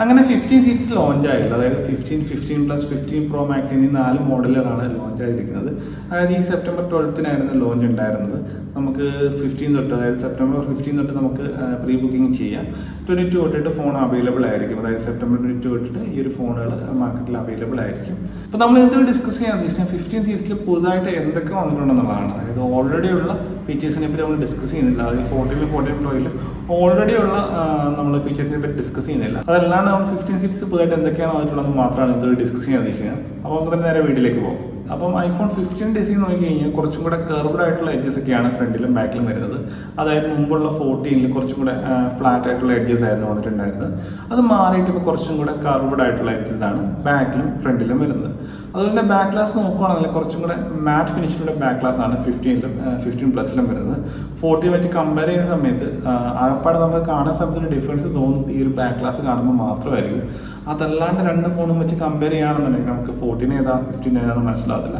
അങ്ങനെ 15 series launch ആയില്ല. അതായത് 15, 15 പ്ലസ്, 15 പ്രോ മാക്സ് എന്നീ 4 മോഡലുകളാണ് ലോഞ്ച് ആയിരിക്കുന്നത്. അതായത് ഈ സെപ്റ്റംബർ 12-നായിരുന്നു ലോഞ്ച് ഉണ്ടായിരുന്നത്. നമുക്ക് 15 തൊട്ട്, അതായത് സെപ്റ്റംബർ 15 തൊട്ട് നമുക്ക് പ്രീ ബുക്കിംഗ് ചെയ്യാം. 22 തൊട്ടിട്ട് ഫോൺ അവൈലബിൾ ആയിരിക്കും. അതായത് സെപ്റ്റംബർ 22 തൊട്ടിട്ട് ഈ ഒരു ഫോണുകൾ മാർക്കറ്റിൽ അവൈലബിൾ ആയിരിക്കും. അപ്പോൾ നമ്മൾ ഇതിൽ ഡിസ്കസ് ചെയ്യാൻ ഉദ്ദേശിച്ചത് 15 സീരീസിൽ പുതുതായിട്ട് എന്തൊക്കെ വന്നിട്ടുണ്ടെന്നുള്ളതാണ്. അതായത് ഓൾറെഡി ഉള്ള ഫീച്ചേഴ്സിനെ പറ്റി നമ്മൾ ഡിസ്കസ് ചെയ്യുന്നില്ല. അതായത് 14 പ്രോയിൽ ഓൾറെഡി ഉള്ള നമ്മൾ ഫീച്ചേഴ്സിനെ പറ്റി ഡിസ്കസ് ചെയ്യുന്നില്ല. അതല്ലാണ്ട് നമ്മൾ 15 സീരീസ് പുതുതായിട്ട് എന്തൊക്കെയാണ് വന്നിട്ടുള്ളത് മാത്രമാണ് ഇതിൽ ഡിസ്കസ് ചെയ്യാൻ ഉദ്ദേശിക്കുന്നത്. അപ്പോൾ നമുക്ക് തന്നെ നേരെ വീഡിയോയിലേക്ക് പോകും. അപ്പം ഐഫോൺ 15 ഡിസൈൻ നോക്കി കഴിഞ്ഞാൽ കുറച്ചും കൂടെ കർവ്ഡ് ആയിട്ടുള്ള എഡ്ജസ് ഒക്കെയാണ് ഫ്രണ്ടിലും ബാക്കിലും വരുന്നത്. അതായത് മുമ്പുള്ള 14-ൽ കുറച്ചും കൂടെ ഫ്ലാറ്റ് ആയിട്ടുള്ള എഡ്ജസ് ആയിരുന്നു വന്നിട്ടുണ്ടായിരുന്നത്. അത് മാറിയിട്ട് ഇപ്പോൾ കുറച്ചും കൂടെ കർവ്ഡ് ആയിട്ടുള്ള എഡ്ജസ് ആണ് ബാക്കിലും ഫ്രണ്ടിലും വരുന്നത്. അതുപോലെ തന്നെ ബാക്ക് ഗ്ലാസ് നോക്കുകയാണെങ്കിൽ കുറച്ചും കൂടെ മാറ്റ് ഫിനിഷിലുള്ള ബാക്ക് ഗ്ലാസ് ആണ് 15 പ്ലസിലും വരുന്നത്. 14 വെച്ച് കമ്പയർ ചെയ്യുന്ന സമയത്ത് ആകപ്പാടെ നമുക്ക് കാണാൻ സമയത്ത് ഒരു ഡിഫറൻസ് തോന്നുന്നത് ഈ ഒരു ബാക്ക് ഗ്ലാസ് കാണുമ്പോൾ മാത്രമായിരിക്കും. അതല്ലാണ്ട് രണ്ട് ഫോണും വെച്ച് കമ്പയർ ചെയ്യുകയാണെന്നുണ്ടെങ്കിൽ നമുക്ക് 14 ഏതാ 15 ഏതാണെന്ന് മനസ്സിലാകത്തില്ല.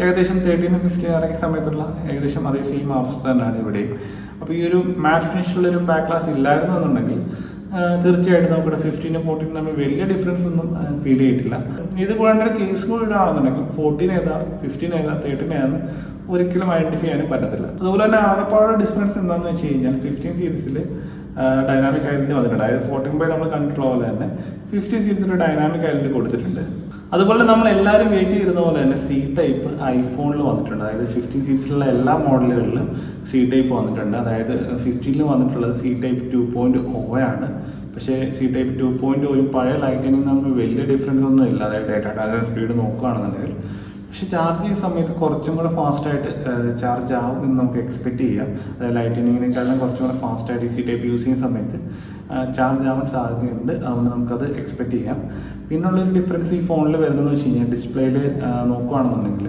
ഏകദേശം 13, 15 ഇറങ്ങിയ സമയത്തുള്ള ഏകദേശം അതേ സെയിം അവസ്ഥ തന്നെയാണ് ഇവിടെയും. അപ്പോൾ ഈ ഒരു മാറ്റ് ഫിനിഷിലുള്ളൊരു ബാക്ക് ഗ്ലാസ് ഇല്ലായിരുന്നു എന്നുണ്ടെങ്കിൽ തീർച്ചയായിട്ടും നമുക്കിവിടെ 15, 14 തമ്മിൽ വലിയ ഡിഫറൻസ് ഒന്നും ഫീൽ ചെയ്തിട്ടില്ല. ഇത് കൂടാണ്ട് ഒരു കേസ് കൂടി ഇടുകയാണെന്നുണ്ടെങ്കിൽ 14 ഏതാ 15 ഏതാ 13 ഏതാന്ന് ഒരിക്കലും ഐഡന്റിഫൈ ചെയ്യാനും പറ്റത്തില്ല. അതുപോലെ തന്നെ ആകെപ്പാടെ ഡിഫറൻസ് എന്താണെന്ന് വെച്ച് കഴിഞ്ഞാൽ 15 സീരീസിൽ ഡൈനാമിക് ഐലൻഡ് വന്നിട്ടുണ്ട്. അതായത് 14 ബൈ നമ്മൾ കണ്ടിട്ടുള്ള പോലെ തന്നെ 15 സീരീസിൽ ഡൈനാമിക് ഐലൻഡ് കൊടുത്തിട്ടുണ്ട്. അതുപോലെ നമ്മൾ എല്ലാവരും വെയിറ്റ് ചെയ്തിരുന്ന പോലെ തന്നെ സി ടൈപ്പ് ഐഫോണിൽ വന്നിട്ടുണ്ട്. അതായത് 15 സീരീസിലുള്ള എല്ലാ മോഡലുകളിലും സി ടൈപ്പ് വന്നിട്ടുണ്ട്. അതായത് 15-ൽ വന്നിട്ടുള്ളത് സി ടൈപ്പ് 2.0 ആണ്. പക്ഷേ സി ടൈപ്പ് 2.0 പഴയ ലൈറ്റനിങ് തമ്മിൽ വലിയ ഡിഫറൻസ് ഒന്നും ഇല്ല. അതായത് ഡാറ്റ സ്പീഡ് നോക്കുകയാണെന്നുണ്ടെങ്കിൽ. പക്ഷെ ചാർജ് ചെയ്യുന്ന സമയത്ത് കുറച്ചും കൂടെ ഫാസ്റ്റായിട്ട് ചാർജ് ആവും എന്ന് നമുക്ക് എക്സ്പെക്ട് ചെയ്യാം. അതായത് ലൈറ്റനിങ്ങിനേക്കാളും കുറച്ചും കൂടെ ഫാസ്റ്റായിട്ട് സി ടൈപ്പ് യൂസ് ചെയ്യുന്ന സമയത്ത് ചാർജ് ആവാൻ സാധ്യതയുണ്ട്. അതുകൊണ്ട് നമുക്കത് എക്സ്പെക്ട് ചെയ്യാം. പിന്നുള്ളൊരു ഡിഫറൻസ് ഈ ഫോണിൽ വരുന്നതെന്ന് വെച്ച് കഴിഞ്ഞാൽ ഡിസ്പ്ലേയിൽ നോക്കുകയാണെന്നുണ്ടെങ്കിൽ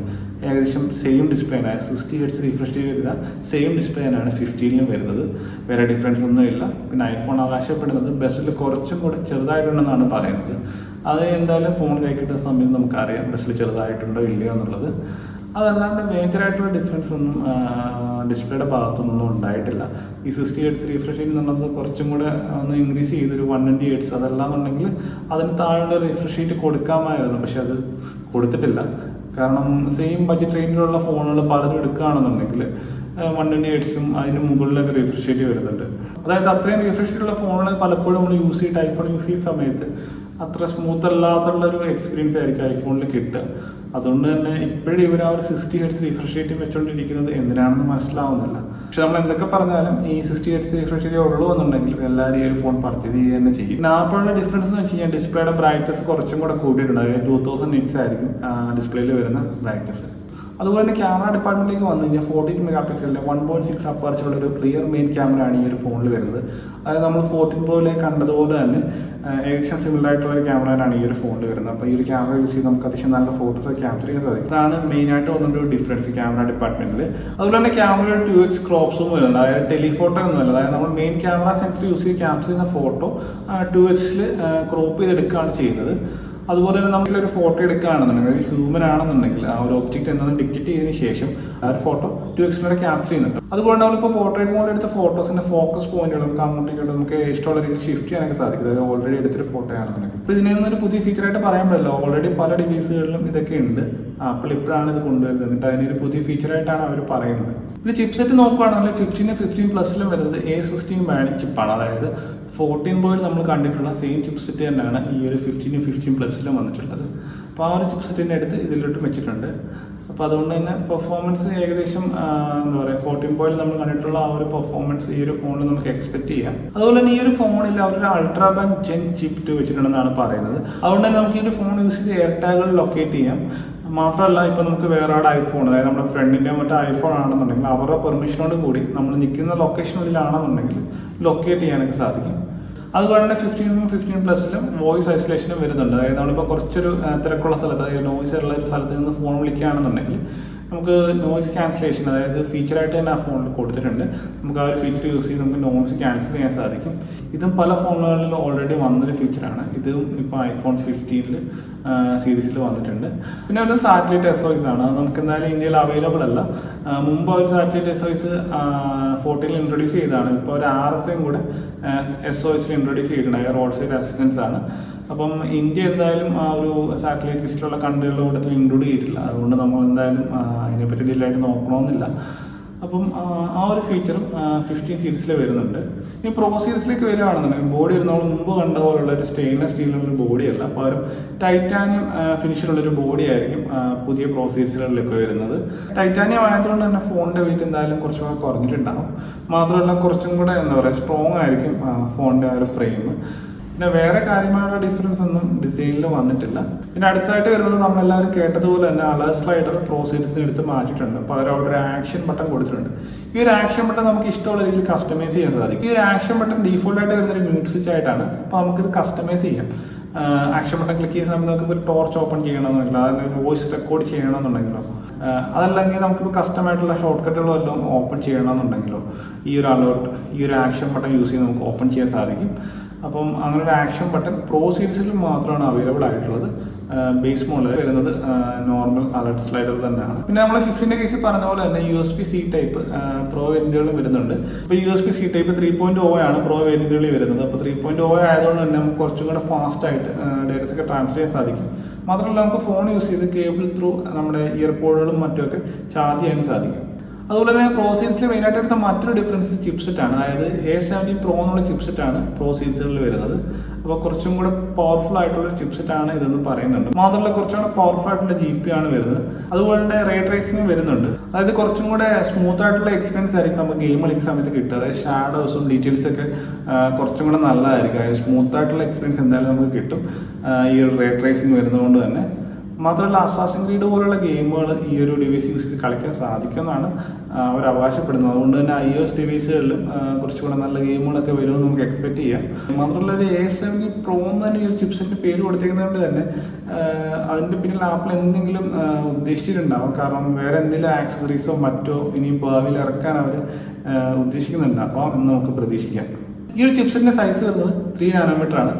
ഏകദേശം സെയിം ഡിസ്പ്ലേ ആണ്. 60 Hz റിഫ്രഷ് ചെയ്ത് സെയിം ഡിസ്പ്ലേ ആണ് 15-ലും വരുന്നത്. വേറെ ഡിഫറൻസ് ഒന്നും ഇല്ല. പിന്നെ ഐഫോൺ അവകാശപ്പെടുന്നത് ബസ്സിൽ കുറച്ചും കൂടെ ചെറുതായിട്ടുണ്ടെന്നാണ് പറയുന്നത്. അത് എന്തായാലും ഫോൺ കൈ കിട്ടുന്ന സമയത്ത് നമുക്കറിയാം ബസ്സിൽ ചെറുതായിട്ടുണ്ടോ ഇല്ലയോ എന്നുള്ളത്. അതല്ലാണ്ട് മേജറായിട്ടുള്ള ഡിഫറൻസ് ഒന്നും ഡിസ്പ്ലേയുടെ ഭാഗത്തൊന്നും ഉണ്ടായിട്ടില്ല. ഈ 60 Hz റിഫ്രഷ് ചെയ്യുന്നുള്ളത് കുറച്ചും കൂടെ ഒന്ന് ഇൻക്രീസ് ചെയ്തൊരു 120 Hz അതല്ലാന്നുണ്ടെങ്കിൽ അതിന് താഴെ റിഫ്രഷ് ചെയ്ത് കൊടുക്കാമായിരുന്നു. പക്ഷെ അത് കൊടുത്തിട്ടില്ല. കാരണം സെയിം ബഡ്ജറ്റ് റേഞ്ചിലുള്ള ഫോണുകൾ പലരും എടുക്കുകയാണെന്നുണ്ടെങ്കിൽ 120 Hz അതിന് മുകളിലൊക്കെ റിഫ്രഷ് റേറ്റ് വരുന്നുണ്ട്. അതായത് അത്രയും റിഫ്രഷ് റേറ്റുള്ള ഫോണുകൾ പലപ്പോഴും നമ്മൾ യൂസ് ചെയ്തിട്ട് ഐഫോൺ യൂസ് ചെയ്യുന്ന സമയത്ത് അത്ര സ്മൂത്ത് അല്ലാത്തുള്ളൊരു എക്സ്പീരിയൻസ് ആയിരിക്കും ഐഫോണിൽ കിട്ടുക. അതുകൊണ്ട് തന്നെ ഇപ്പോഴും ഇവർ ആ ഒരു 60 Hz റിഫ്രഷ് റേറ്റ് വെച്ചുകൊണ്ടിരിക്കുന്നത് എന്തിനാണെന്ന് മനസ്സിലാവുന്നില്ല. പക്ഷെ നമ്മൾ എന്തൊക്കെ പറഞ്ഞാലും ഈ 60 Hz റിഫ്രഷ് റേറ്റ് ഉള്ളൂ എന്നുണ്ടെങ്കിൽ എല്ലാവരും ഈ ഒരു ഫോൺ പർച്ചേസ് ചെയ്യുക തന്നെ ചെയ്യും. പിന്നെ ആപ്പിളുടെ ഡിഫറൻസ് എന്ന് വെച്ച് കഴിഞ്ഞാൽ ഡിസ്പ്ലേയുടെ ബ്രൈറ്റ്നസ് കുറച്ചും കൂടെ കൂട്ടിയിട്ടുണ്ട്. അതായത് 2000 nits ആയിരിക്കും ഡിസ്പ്ലേയിൽ വരുന്ന ബ്രൈറ്റ്നസ്. അതുപോലെ തന്നെ ക്യാമറ ഡിപ്പാർട്ട്മെന്റിലേക്ക് വന്നു കഴിഞ്ഞാൽ 42 മെഗാ പിക്സലിന്റെ 1.6 അപ്പർച്ചറുള്ള ഒരു റിയർ മെയിൻ ക്യാമറയാണ് ഈ ഒരു ഫോണിൽ വരുന്നത്. അതായത് നമ്മൾ 14 പ്രോയിലേക്ക് കണ്ടതുപോലെ തന്നെ ഏകദേശം സിമിലർ ആയിട്ടുള്ള ഒരു ക്യാമറയാണ് ഈ ഒരു ഫോണിൽ വരുന്നത്. അപ്പോൾ ഈ ഒരു ക്യാമറ യൂസ് ചെയ്ത് നമുക്ക് അത്യാവശ്യം നല്ല ഫോട്ടോസ് ക്യാപ്ചർ ചെയ്യാൻ സാധിക്കും. അതാണ് മെയിനായിട്ട് വന്നൊരു ഡിഫറൻസ് ക്യാമറ ഡിപ്പാർട്ട്മെന്റിൽ. അതുപോലെ തന്നെ ക്യാമറ 2x ക്രോപ്പ് സൂം വരുന്നുണ്ട്. അതായത് ടെലിഫോട്ടോ ഒന്നുമല്ല. അതായത് നമ്മൾ മെയിൻ ക്യാമറ സെൻസർ യൂസ് ചെയ്ത് ക്യാപ്ചർ ചെയ്യുന്ന ഫോട്ടോ 2x-ൽ ക്രോപ്പ് ചെയ്തെടുക്കുകയാണ് ചെയ്യുന്നത്. അതുപോലെ തന്നെ നമ്മളൊരു ഫോട്ടോ എടുക്കുകയാണെന്നുണ്ടെങ്കിൽ ഒരു ഹ്യൂമൻ ആണെന്നുണ്ടെങ്കിൽ ആ ഒരു ഒബ്ജക്റ്റ് എന്താണെന്ന് ഡിറ്റക്ട് ചെയ്തതിന് ശേഷം ആ ഒരു ഫോട്ടോ 2x-ലൂടെ ക്യാപ്ചർ ചെയ്യുന്നുണ്ട്. അതുപോലെ നമ്മളിപ്പോൾ പോർട്രേറ്റ് മോഡിൽ എടുത്ത ഫോട്ടോസിന്റെ ഫോക്കസ് പോയിന്റുകൾ നമുക്ക് അങ്ങോട്ടേക്ക് നമുക്ക് ഇഷ്ടമുള്ള രീതിയിൽ ഷിഫ്റ്റ് ചെയ്യാനൊക്കെ സാധിക്കും. അതായത് ഓൾറെഡി എടുത്തൊരു ഫോട്ടോ ആണെന്നുണ്ടെങ്കിൽ. അപ്പോൾ ഇതിനൊരു പുതിയ ഫീച്ചറായിട്ട് പറയാൻ പറ്റില്ല. ഓൾറെഡി പല ഡിവൈസുകളിലും ഇതൊക്കെ ഉണ്ട്. ആപ്പിൾ ഇപ്പോഴാണ് ഇത് കൊണ്ടുവരുന്നത്. എന്നിട്ട് അതിനൊരു പുതിയ ഫീച്ചറായിട്ടാണ് അവർ പറയുന്നത്. പിന്നെ ചിപ്സെറ്റ് നോക്കുകയാണെങ്കിൽ 15 പ്ലസിലും വരുന്നത് A16 ബാൻഡ് ചിപ്പാണ്. അതായത് 14 പ്രോയിൽ നമ്മൾ കണ്ടിട്ടുള്ള സെയിം ചിപ്സെറ്റ് തന്നെയാണ് ഈ ഒരു 15 പ്ലസിലും വന്നിട്ടുള്ളത്. അപ്പോൾ ആ ഒരു ചിപ്സെറ്റിൻ്റെ അടുത്ത് ഇതിലോട്ട് വെച്ചിട്ടുണ്ട്. അപ്പോൾ അതുകൊണ്ട് തന്നെ പെർഫോമൻസ് ഏകദേശം എന്താ പറയുക 14 പ്രോയിൽ നമ്മൾ കണ്ടിട്ടുള്ള ആ ഒരു പെർഫോമൻസ് ഈ ഒരു ഫോണിൽ നമുക്ക് എക്സ്പെക്ട് ചെയ്യാം. അതുപോലെ തന്നെ ഈ ഒരു ഫോണിൽ അവരൊരു അൾട്രാ ബാൻഡ് ജെൻ ചിപ്പ് 2 വെച്ചിട്ടുണ്ടെന്നാണ് പറയുന്നത്. അതുകൊണ്ട് തന്നെ നമുക്ക് ഈ ഒരു ഫോൺ യൂസ് ചെയ്ത് എയർ ടാഗുകൾ ലൊക്കേറ്റ് ചെയ്യാം. മാത്രമല്ല ഇപ്പോൾ നമുക്ക് വേറെ ആടെ ഐഫോൺ, അതായത് നമ്മുടെ ഫ്രണ്ടിൻ്റെ മറ്റേ ഐഫോൺ ആണെന്നുണ്ടെങ്കിൽ അവരുടെ പെർമിഷനോട് കൂടി നമ്മൾ നിൽക്കുന്ന ലൊക്കേഷനുള്ളിലാണെന്നുണ്ടെങ്കിൽ ലൊക്കേറ്റ് ചെയ്യാനൊക്കെ സാധിക്കും. അതുപോലെ തന്നെ 15 പ്ലസിലും വോയിസ് ഐസൊലേഷനും വരുന്നുണ്ട്. അതായത് നമ്മളിപ്പോൾ കുറച്ചൊരു തിരക്കുള്ള സ്ഥലത്ത്, അതായത് നോയിസ് ഉള്ള ഒരു സ്ഥലത്ത് നിന്ന് ഫോൺ വിളിക്കുകയാണെന്നുണ്ടെങ്കിൽ നമുക്ക് നോയിസ് ക്യാൻസലേഷൻ അതായത് ഫീച്ചറായിട്ട് തന്നെ ആ ഫോണിൽ കൊടുത്തിട്ടുണ്ട്. നമുക്ക് ആ ഒരു ഫീച്ചർ യൂസ് ചെയ്ത് നമുക്ക് നോയിസ് ക്യാൻസൽ ചെയ്യാൻ സാധിക്കും. ഇതും പല ഫോണുകളിലും ഓൾറെഡി വന്നൊരു ഫീച്ചറാണ്. ഇതും ഇപ്പോൾ ഐഫോൺ 15 സീരീസിൽ വന്നിട്ടുണ്ട്. പിന്നെ ഒരു സാറ്റലൈറ്റ് SOS ആണ്. അത് നമുക്ക് എന്തായാലും ഇന്ത്യയിൽ അവൈലബിൾ അല്ല. മുമ്പ് ഒരു സാറ്റലൈറ്റ് SOS 14 ഇൻട്രൊഡ്യൂസ് ചെയ്തതാണ്. ഇപ്പോൾ ഒരു RSAയും കൂടെ SOS ഇൻട്രൊഡ്യൂസ് ചെയ്തിട്ടുണ്ടായ റോഡ് സൈഡ് അസിസ്റ്റൻസ് ആണ്. അപ്പം ഇന്ത്യ എന്തായാലും ആ ഒരു സാറ്റലൈറ്റ് ലിസ്റ്റിലുള്ള കൺട്രികളുടെ കൂട്ടത്തിൽ ഇൻക്ലൂഡ് ചെയ്തിട്ടില്ല. അതുകൊണ്ട് നമ്മൾ എന്തായാലും അതിനെപ്പറ്റി ഡീലായിട്ട് നോക്കണമെന്നില്ല. അപ്പം ആ ഒരു ഫീച്ചറും 15 സീരീസിൽ വരുന്നുണ്ട്. ഈ പ്രോ സീരീസിലേക്ക് വരികയാണെന്നുണ്ടെങ്കിൽ ബോഡി നമ്മൾ മുമ്പ് കണ്ട പോലുള്ള ഒരു സ്റ്റെയിൻലെസ് സ്റ്റീലിലുള്ള ബോഡിയല്ല, പകരം ടൈറ്റാനിയം ഫിനിഷിലുള്ളൊരു ബോഡി ആയിരിക്കും പുതിയ പ്രോ സീരീസുകളിലേക്ക് വരുന്നത്. ടൈറ്റാനിയം ആയതുകൊണ്ട് തന്നെ ഫോണിൻ്റെ വെയിറ്റ് എന്തായാലും കുറച്ചുകൂടെ കുറഞ്ഞിട്ടുണ്ടാകും. മാത്രമല്ല കുറച്ചും കൂടെ സ്ട്രോങ് ആയിരിക്കും ഫോണിൻ്റെ ആ ഒരു ഫ്രെയിം. പിന്നെ വേറെ കാര്യമായുള്ള ഡിഫറൻസ് ഒന്നും ഡിസൈനിൽ വന്നിട്ടില്ല. പിന്നെ അടുത്തായിട്ട് വരുന്നത് നമ്മളെല്ലാവരും കേട്ടതുപോലെ തന്നെ അലേർട്ട് സ്ലൈഡർ പ്രോ സീരീസിന് എടുത്ത് മാറ്റിയിട്ടുണ്ട്. പകരം അവിടെ ഒരു ആക്ഷൻ ബട്ടൺ കൊടുത്തിട്ടുണ്ട്. ഈ ഒരു ആക്ഷൻ ബട്ടൺ നമുക്ക് ഇഷ്ടമുള്ള രീതിയിൽ കസ്റ്റമൈസ് ചെയ്യാൻ സാധിക്കും. ഈ ഒരു ആക്ഷൻ ബട്ടൺ ഡീഫോൾട്ടായിട്ട് വരുന്നൊരു മ്യൂട്ട് സ്വിച്ച് ആയിട്ടാണ്. അപ്പോൾ നമുക്കിത് കസ്റ്റമൈസ് ചെയ്യാം. ആക്ഷൻ ബട്ടൺ ക്ലിക്ക് ചെയ്യുന്ന സമയത്ത് നമുക്കിപ്പോൾ ഒരു ടോർച്ച് ഓപ്പൺ ചെയ്യണമെന്നുണ്ടെങ്കിലോ അതിന് വോയിസ് റെക്കോർഡ് ചെയ്യണമെന്നുണ്ടെങ്കിലോ അതല്ലെങ്കിൽ നമുക്കിപ്പോൾ കസ്റ്റമായിട്ടുള്ള ഷോർട്ട് കട്ടുകൾ വല്ലതും ഓപ്പൺ ചെയ്യണമെന്നുണ്ടെങ്കിലോ ഈ ഒരു അലേർട്ട് ഈ ഒരു ആക്ഷൻ ബട്ടൺ യൂസ് ചെയ്ത് നമുക്ക് ഓപ്പൺ ചെയ്യാൻ സാധിക്കും. അപ്പം അങ്ങനെ ഒരു ആക്ഷൻ ബട്ടൺ പ്രോ സീരീസിൽ മാത്രമാണ് അവൈലബിൾ ആയിട്ടുള്ളത്. ബേസ് മോഡൽ വരുന്നത് നോർമൽ അലേർട്ട് സ്ലൈഡർ തന്നെയാണ്. പിന്നെ നമ്മൾ 15ന്റെ കേസിൽ പറഞ്ഞ പോലെ തന്നെ USB-C ടൈപ്പ് പ്രോ വേരിയന്റുകളും വരുന്നുണ്ട്. ഇപ്പോൾ USB-C ടൈപ്പ് 3.0 ആണ് പ്രോ വേരിയന്റുകളിൽ വരുന്നത്. അപ്പോൾ 3.0 ആയതുകൊണ്ട് തന്നെ നമുക്ക് കുറച്ചും കൂടെ ഫാസ്റ്റ് ആയിട്ട് ഡേറ്റാസ് ഒക്കെ ട്രാൻസ്ഫർ ചെയ്യാൻ സാധിക്കും. മാത്രമല്ല നമുക്ക് ഫോൺ യൂസ് ചെയ്ത് കേബിൾ ത്രൂ നമ്മുടെ ഇയർപോഡുകളും മറ്റുമൊക്കെ ചാർജ് ചെയ്യാൻ സാധിക്കും. അതുപോലെ തന്നെ പ്രോ സീരീസിൽ മെയിനായിട്ട് എടുത്ത മറ്റൊരു ഡിഫറൻസ് ചിപ്സെറ്റാണ്. അതായത് A70 Pro എന്നുള്ള ചിപ്സെറ്റാണ് പ്രോ സീരീസുകളിൽ വരുന്നത്. അപ്പോൾ കുറച്ചും കൂടെ പവർഫുൾ ആയിട്ടുള്ള ചിപ്സെറ്റാണ് ഇതെന്ന് പറയുന്നുണ്ട്. മാത്രമല്ല കുറച്ചും കൂടെ പവർഫുൾ ആയിട്ടുള്ള GPU ആണ് വരുന്നത്. അതുപോലെ തന്നെ റേ ട്രേസിംഗ് വരുന്നുണ്ട്. അതായത് കുറച്ചും കൂടെ സ്മൂത്ത് ആയിട്ടുള്ള എക്സ്പീരിയൻസ് ആയിരിക്കും നമുക്ക് ഗെയിം കളിക്കുന്ന സമയത്ത് കിട്ടുക. അതായത് ഷാഡോസും ഡീറ്റെയിൽസൊക്കെ കുറച്ചും കൂടെ നല്ലതായിരിക്കും. അതായത് സ്മൂത്ത് ആയിട്ടുള്ള എക്സ്പീരിയൻസ് എന്തായാലും നമുക്ക് കിട്ടും ഈ ഒരു റേ ട്രേസിംഗ് വരുന്നതുകൊണ്ട് തന്നെ. മാത്രമല്ല അസാസിൻ ക്രീഡ് പോലുള്ള ഗെയിമുകൾ ഈ ഒരു ഡിവൈസ് യൂസ് ചെയ്ത് കളിക്കാൻ സാധിക്കുമെന്നാണ് അവർ അവകാശപ്പെടുന്നത്. അതുകൊണ്ട് തന്നെ iOS ഡിവൈസുകളിലും കുറച്ചുകൂടെ നല്ല ഗെയിമുകളൊക്കെ വരുമെന്ന് നമുക്ക് എക്സ്പെക്ട് ചെയ്യാം. മാത്രമല്ല ഒരു A70 Pro എന്ന് തന്നെ ഈ ഒരു ചിപ്സിൻ്റെ പേര് കൊടുത്തേക്കുന്നതുകൊണ്ട് തന്നെ അതിൻ്റെ പിന്നിൽ ആപ്പിൾ എന്തെങ്കിലും ഉദ്ദേശിച്ചിട്ടുണ്ടാവും. കാരണം വേറെ എന്തെങ്കിലും ആക്സസറീസോ മറ്റോ ഇനി ഭാവിയിൽ ഇറക്കാൻ അവർ ഉദ്ദേശിക്കുന്നുണ്ടാവാം എന്ന് നമുക്ക് പ്രതീക്ഷിക്കാം. ഈ ഒരു ചിപ്സെറ്റിൻ്റെ സൈസ് വരുന്നത് 3 നാനോമീറ്റർ ആണ്.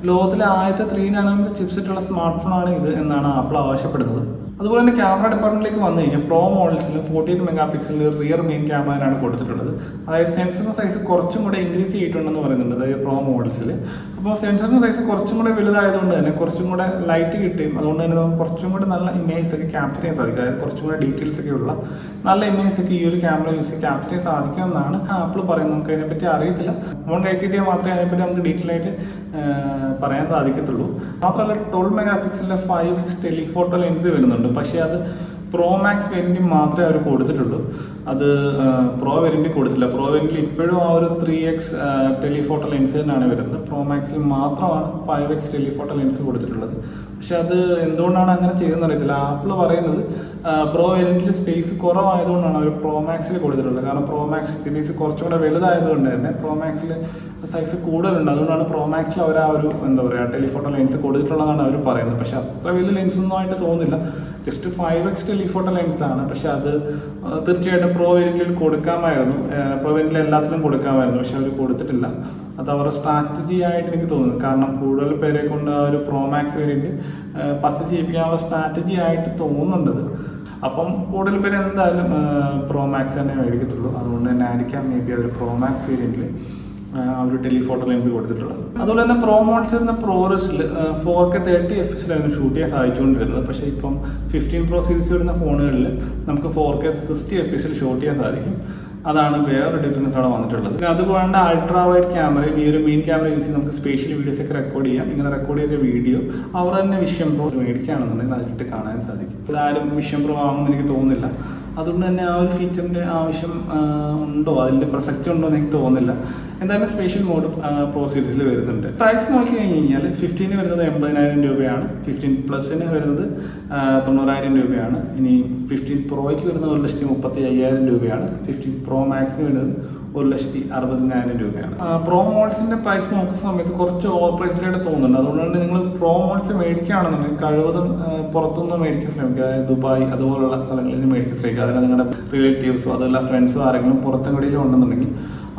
ലോകത്തിലെ ആദ്യത്തെ 3 നാനോമീറ്റർ ചിപ്സെറ്റുള്ള സ്മാർട്ട് ഫോണാണ് ഇത് എന്നാണ് ആപ്പിൾ അവകാശപ്പെടുന്നത്. അതുപോലെ തന്നെ ക്യാമറ ഡിപ്പാർട്ട്മെന്റിലേക്ക് വന്നു കഴിഞ്ഞാൽ പ്രോ മോഡൽസിൽ 48 മെഗാ പിക്സലിൽ റിയർ മെയിൻ ക്യാമറയാണ് കൊടുത്തിട്ടുള്ളത്. അതായത് സെൻസറിന്റെ സൈസ് കുറച്ചും കൂടെ ഇൻക്രീസ് ചെയ്തിട്ടുണ്ടെന്ന് പറയുന്നുണ്ട്, അതായത് പ്രോ മോഡൽസിൽ. അപ്പോൾ സെൻസറിന്റെ സൈസ് കുറച്ചും കൂടെ വലുതായതുകൊണ്ട് തന്നെ കുറച്ചും കൂടെ ലൈറ്റ് കിട്ടുകയും അതുകൊണ്ട് തന്നെ നമുക്ക് കുറച്ചും കൂടെ നല്ല ഇമേജ് ഒക്കെ ക്യാപ്ചർ ചെയ്യാൻ സാധിക്കും. അതായത് കുറച്ചും കൂടെ ഡീറ്റെയിൽസ് ഒക്കെ ഉള്ള നല്ല ഇമേജ് ഒക്കെ ഈ ഒരു ക്യാമറ യൂസ് ചെയ്ത് ക്യാപ്ചർ ചെയ്യാൻ സാധിക്കുമെന്നാണ് ആപ്പിൾ പറയുന്നത്. നമുക്ക് അതിനെപ്പറ്റി അറിയത്തില്ല. ഫോൺ കൈ കിട്ടിയാൽ മാത്രമേ അതിനെപ്പറ്റി നമുക്ക് ഡീറ്റെയിൽ ആയിട്ട് പറയാൻ സാധിക്കത്തുള്ളൂ. മാത്രമല്ല 12 മെഗാ പിക്സലിന്റെ 5x ടെലിഫോട്ടോ ലെൻസ് വരുന്നുണ്ട്. പക്ഷേ അത് പ്രോ മാക്സ് വേരിയന്റിൽ മാത്രമേ അവർ കൊടുത്തിട്ടുള്ളൂ. അത് പ്രോ വേരിയന്റിൽ കൊടുത്തില്ല. പ്രോ വേരിയന്റിൽ ഇപ്പോഴും ആ ഒരു 3x ടെലിഫോട്ടോ ലെൻസ് തന്നെയാണ് വരുന്നത്. പ്രോ മാക്സിൽ മാത്രമാണ് 5x ടെലിഫോട്ടോ ലെൻസ് കൊടുത്തിട്ടുള്ളത്. പക്ഷെ അത് എന്തുകൊണ്ടാണ് അങ്ങനെ ചെയ്തെന്ന് അറിയത്തില്ല. ആപ്പിൾ പറയുന്നത് പ്രോ വേരിയന്റിൽ സ്പേസ് കുറവായതുകൊണ്ടാണ് അവർ പ്രോ മാക്സിൽ കൊടുത്തിട്ടുള്ളത്. കാരണം പ്രോ മാക്സ് ഡിവൈസ് കുറച്ചുകൂടെ വലുതായതുകൊണ്ട് തന്നെ പ്രോ മാക്സിൽ സൈസ് കൂടുതലുണ്ട്. അതുകൊണ്ടാണ് പ്രോ മാക്സിൽ അവർ ആ ഒരു ടെലിഫോട്ടോ ലെൻസ് കൊടുത്തിട്ടുള്ളതാണ് അവർ പറയുന്നത്. പക്ഷെ അത്ര വലിയ ലെൻസ് ഒന്നും ആയിട്ട് തോന്നുന്നില്ല. ജസ്റ്റ് 5x ടെലിഫോട്ടോ ലെൻസ് ആണ്. പക്ഷെ അത് തീർച്ചയായിട്ടും പ്രോ വേരിയന്റിൽ കൊടുക്കാമായിരുന്നു. പ്രോ വേരിയന്റിൽ എല്ലാത്തിലും കൊടുക്കാമായിരുന്നു. പക്ഷെ അവർ കൊടുത്തിട്ടില്ല. അത് അവരുടെ സ്ട്രാറ്റജി ആയിട്ട് എനിക്ക് തോന്നുന്നു. കാരണം കൂടുതൽ പേരെ കൊണ്ട് ആ ഒരു പ്രോ മാക്സ് വേരിയന്റ് പർച്ചേസ് ചെയ്യിപ്പിക്കാനുള്ള സ്ട്രാറ്റജി ആയിട്ട് തോന്നുന്നുണ്ടത്. അപ്പം കൂടുതൽ പേര് എന്തായാലും പ്രോ മാക്സ് തന്നെ മേടിക്കത്തുള്ളൂ. അതുകൊണ്ട് തന്നെ ആയിരിക്കാം മേ ബി അവർ പ്രോ മാക്സ് വേരിയന്റിൽ ഒരു ടെലിഫോട്ടോ ലെൻസ് കൊടുത്തിട്ടുള്ളത്. അതുപോലെ തന്നെ പ്രോ മോഡ്സ് വരുന്ന പ്രോറസിൽ 4K 30 FPS ഷൂട്ട് ചെയ്യാൻ സാധിച്ചുകൊണ്ടിരുന്നത്. പക്ഷേ ഇപ്പം 15 Pro സീരീസ് വരുന്ന ഫോണുകളിൽ നമുക്ക് 4K 60 FPS ഷൂട്ട് ചെയ്യാൻ സാധിക്കും. അതാണ് വേറൊരു ഡിഫറൻസ് അവിടെ വന്നിട്ടുള്ളത്. പിന്നെ അതുകൊണ്ട് അൾട്രാ വൈഡ് ക്യാമറയും ഈ ഒരു മെയിൻ ക്യാമറ യൂസ് ചെയ്ത് നമുക്ക് സ്പെഷ്യൽ വീഡിയോസ് ഒക്കെ റെക്കോർഡ് ചെയ്യാം. ഇങ്ങനെ റെക്കോർഡ് ചെയ്ത വീഡിയോ അവർ തന്നെ വിഷൻ പ്രോ മേടിക്കുകയാണെന്നുണ്ടെങ്കിൽ അതിലിട്ട് കാണാൻ സാധിക്കും. ഇതാരും വിഷൻ പ്രോ വാങ്ങുമെന്ന് എനിക്ക് തോന്നുന്നില്ല. അതുകൊണ്ട് തന്നെ ആ ഒരു ഫീച്ചറിൻ്റെ ആവശ്യം ഉണ്ടോ, അതിൻ്റെ പ്രസക്തി ഉണ്ടോ എന്ന് എനിക്ക് തോന്നുന്നില്ല. എന്തായാലും സ്പെഷ്യൽ മോഡ് പ്രോ സീരീസിൽ വരുന്നുണ്ട്. പ്രൈസ് നോക്കി കഴിഞ്ഞ് കഴിഞ്ഞാൽ 15 വരുന്നത് 80,000 രൂപയാണ്. 15 പ്ലസിന് വരുന്നത് 90,000 രൂപയാണ്. ഇനി 15 പ്രോയ്ക്ക് വരുന്നത് 1,35,000 രൂപയാണ്. 15 പ്രോ മാക്സിന് വരുന്നത് 1,60,000 രൂപയാണ്. പ്രോ മോഡൽസിന്റെ പ്രൈസ് നോക്കുന്ന സമയത്ത് കുറച്ച് ഓവർ പ്രൈസിലായിട്ട് തോന്നുന്നുണ്ട്. അതുകൊണ്ട് നിങ്ങൾ പ്രോ മോഡൽസ് മേടിക്കുകയാണെന്നുണ്ടെങ്കിൽ കഴിവതും പുറത്തുനിന്ന് മേടിക്കാൻ ശ്രമിക്കുക. അതായത് ദുബായ് അതുപോലുള്ള സ്ഥലങ്ങളിൽ നിന്ന് മേടിക്കാൻ ശ്രമിക്കുക. അതിന് നിങ്ങളുടെ റിലേറ്റീവ്സോ അതല്ല ഫ്രണ്ട്സോ ആരെങ്കിലും പുറത്തെവിടെയും ഉണ്ടെന്നുണ്ടെങ്കിൽ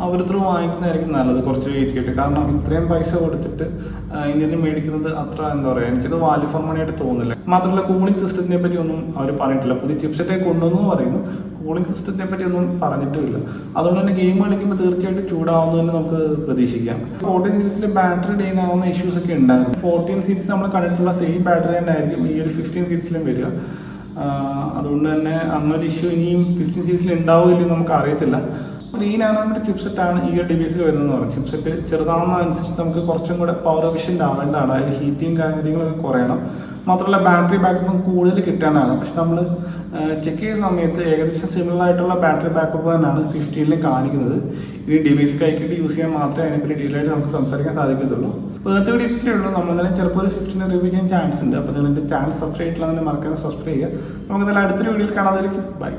അവർ ത്രൂ വാങ്ങിക്കുന്നതായിരിക്കും നല്ലത്, കുറച്ച് വെയിറ്റ് ചെയ്തിട്ട്. കാരണം ഇത്രയും പൈസ കൊടുത്തിട്ട് ഇന്ത്യയിൽ മേടിക്കുന്നത് അത്ര എന്താ പറയുക, എനിക്കത് വാല്യൂ ഫോർ മണി ആയിട്ട് തോന്നുന്നില്ല. മാത്രമല്ല കൂളിംഗ് സിസ്റ്റത്തിനെ പറ്റി ഒന്നും അവർ പറഞ്ഞിട്ടില്ല. പുതിയ ചിപ്സെറ്റൊക്കെ കൊണ്ടുവന്നു പറയുന്നു, കൂളിംഗ് സിസ്റ്റത്തിനെ പറ്റി ഒന്നും പറഞ്ഞിട്ടുമില്ല. അതുകൊണ്ട് തന്നെ ഗെയിം കളിക്കുമ്പോൾ തീർച്ചയായിട്ടും ചൂടാവുന്നത് തന്നെ നമുക്ക് പ്രതീക്ഷിക്കാം. 14 സീരീസിൽ ബാറ്ററി ഡെയിൻ ആവുന്ന ഇഷ്യൂസ് ഒക്കെ ഉണ്ടായിരുന്നു. 14 സീരീസ് നമ്മൾ കണ്ടിട്ടുള്ള സെയിം ബാറ്ററി തന്നെ ആയിരിക്കും ഈ ഒരു 15 സീരീസിലും വരിക. അതുകൊണ്ട് തന്നെ അങ്ങനൊരു ഇഷ്യൂ ഇനിയും 15 സീരീസിൽ ഉണ്ടാവില്ലെന്ന് നമുക്ക് അറിയത്തില്ല. 3 നാനോമീറ്റർ ചിപ്സെറ്റാണ് ഈ ഒരു ഡിവൈസിൽ വരുന്നതെന്ന് പറഞ്ഞു. ചിപ്സെറ്റ് ചെറുതാവുന്നതനുസരിച്ച് നമുക്ക് കുറച്ചും കൂടെ പവർ എഫിഷ്യൻ്റ് ആവേണ്ടതാണ്, അതായത് ഹീറ്റിങ് കാര്യങ്ങളൊക്കെ കുറയണം. മാത്രമല്ല ബാറ്ററി ബാക്കപ്പും കൂടുതൽ കിട്ടാനാണ്. പക്ഷെ നമ്മൾ ചെക്ക് ചെയ്ത സമയത്ത് ഏകദേശം സിമിലർ ആയിട്ടുള്ള ബാറ്ററി ബാക്കപ്പ് തന്നെയാണ് 15ലും കാണിക്കുന്നത്. ഇനി ഡിവൈസ് കൈക്കിട്ട് യൂസ് ചെയ്യാൻ മാത്രമേ അതിനെപ്പറ്റി ഡീറ്റെയിൽ ആയിട്ട് നമുക്ക് സംസാരിക്കാൻ സാധിക്കത്തുള്ളൂ. അപ്പോൾ ഇവിടെ ഇത്രയേ ഉള്ളൂ. നമ്മളെന്തായാലും ചിലപ്പോൾ ഒരു 15 റിവ്യൂ ചെയ്യാൻ ചാൻസ് ഉണ്ട്. അപ്പോൾ നിങ്ങൾ എൻ്റെ ചാനൽ സബ്സ്ക്രൈബ് ചെയ്തിട്ടില്ല, മറക്കാതെ സബ്സ്ക്രൈബ് ചെയ്യുക. നമുക്ക് എന്തായാലും അടുത്തൊരു വീഡിയോയിൽ കാണാതായിരിക്കും. ബൈ.